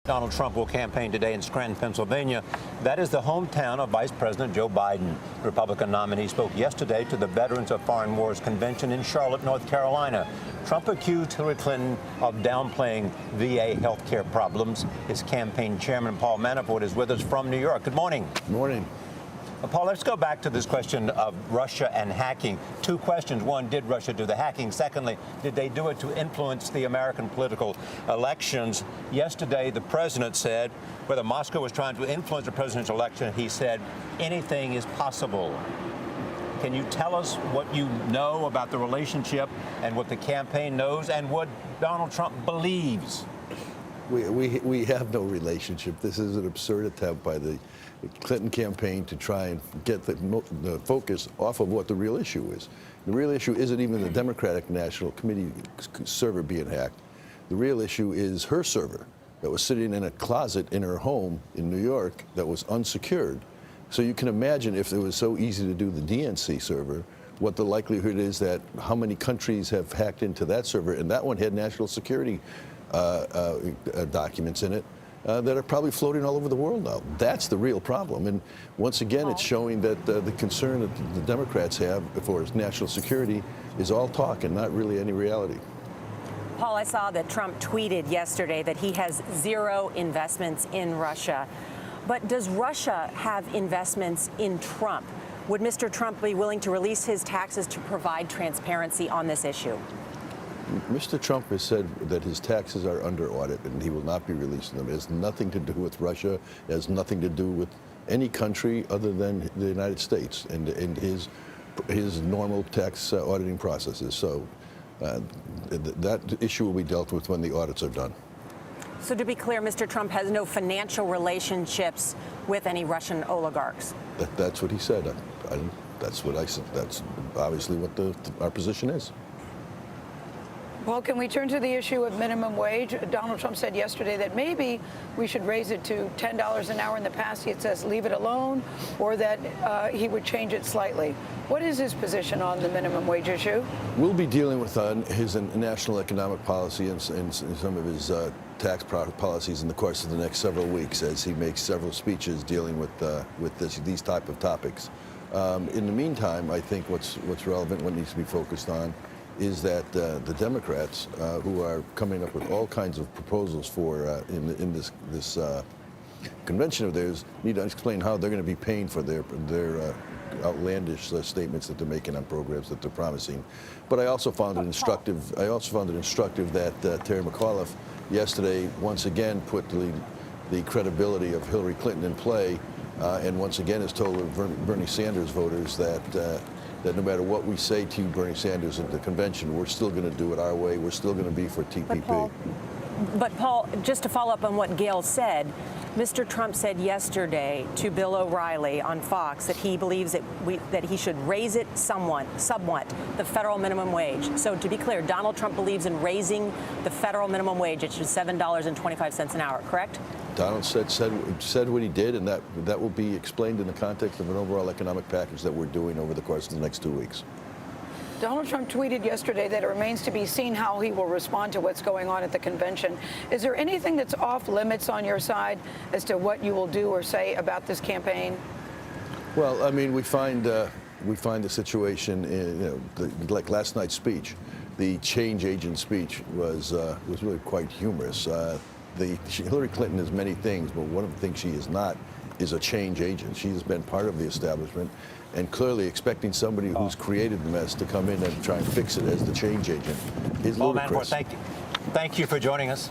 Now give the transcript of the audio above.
Donald Trump will campaign today in Scranton, Pennsylvania. That is the hometown of Vice President Joe Biden. The Republican nominee spoke yesterday to the Veterans of Foreign Wars Convention in Charlotte, North Carolina. Trump accused Hillary Clinton of downplaying VA health care problems. His campaign chairman, Paul Manafort, is with us from New York. Good morning. Good morning. Paul, let's go back to this question of Russia and hacking. Two questions. One, did Russia do the hacking? Secondly, did they do it to influence the American political elections? Yesterday, the president said whether Moscow was trying to influence the presidential election, he said anything is possible. Can you tell us what you know about the relationship and what the campaign knows and what Donald Trump believes? We have no relationship. This is an absurd attempt by the Clinton campaign to try and get the focus off of what the real issue is. The real issue isn't even the Democratic National Committee server being hacked. The real issue is her server that was sitting in a closet in her home in New York that was unsecured. So you can imagine if it was so easy to do the DNC server, what the likelihood is that how many countries have hacked into that server, and that one had national security documents in it that are probably floating all over the world now. That's the real problem. And once again, it's showing that the concern that the Democrats have for national security is all talk and not really any reality. Paul, I saw that Trump tweeted yesterday that he has zero investments in Russia. But does Russia have investments in Trump? Would Mr. Trump be willing to release his taxes to provide transparency on this issue? Mr. Trump has said that his taxes are under audit and he will not be releasing them. It has nothing to do with Russia. It has nothing to do with any country other than the United States and his normal tax auditing processes. So that issue will be dealt with when the audits are done. So to be clear, Mr. Trump has no financial relationships with any Russian oligarchs. That's what he said. That's what I said. That's obviously what our position is. Well, can we turn to the issue of minimum wage? Donald Trump said yesterday that maybe we should raise it to $10 an hour. In the past, he had says leave it alone, or that he would change it slightly. What is his position on the minimum wage issue? We'll be dealing with his national economic policy and some of his tax policies in the course of the next several weeks as he makes several speeches dealing with these type of topics. In the meantime, I think what's relevant, what needs to be focused on, is that the Democrats, who are coming up with all kinds of proposals for in this convention of theirs, need to explain how they're going to be paying for their outlandish statements that they're making on programs that they're promising. But I also found it instructive. That Terry McAuliffe yesterday once again put the credibility of Hillary Clinton in play, and once again has told Bernie Sanders voters that no matter what we say to you, Bernie Sanders, at the convention, we're still going to do it our way. We're still going to be for TPP. But Paul, just to follow up on what Gail said, Mr. Trump said yesterday to Bill O'Reilly on Fox that he believes that he should raise it somewhat, the federal minimum wage. So to be clear, Donald Trump believes in raising the federal minimum wage. It should $7.25 an hour, correct? Donald said what he did, and that will be explained in the context of an overall economic package that we're doing over the course of the next 2 weeks. Donald Trump tweeted yesterday that it remains to be seen how he will respond to what's going on at the convention. Is there anything that's off limits on your side as to what you will do or say about this campaign? Well, I mean, we find the situation, like last night's speech, the change agent speech was really quite humorous. Hillary Clinton is many things, but one of the things she is not is a change agent. She has been part of the establishment, and clearly expecting somebody who's created the mess to come in and try and fix it as the change agent is ludicrous. Paul Manafort, thank you for joining us.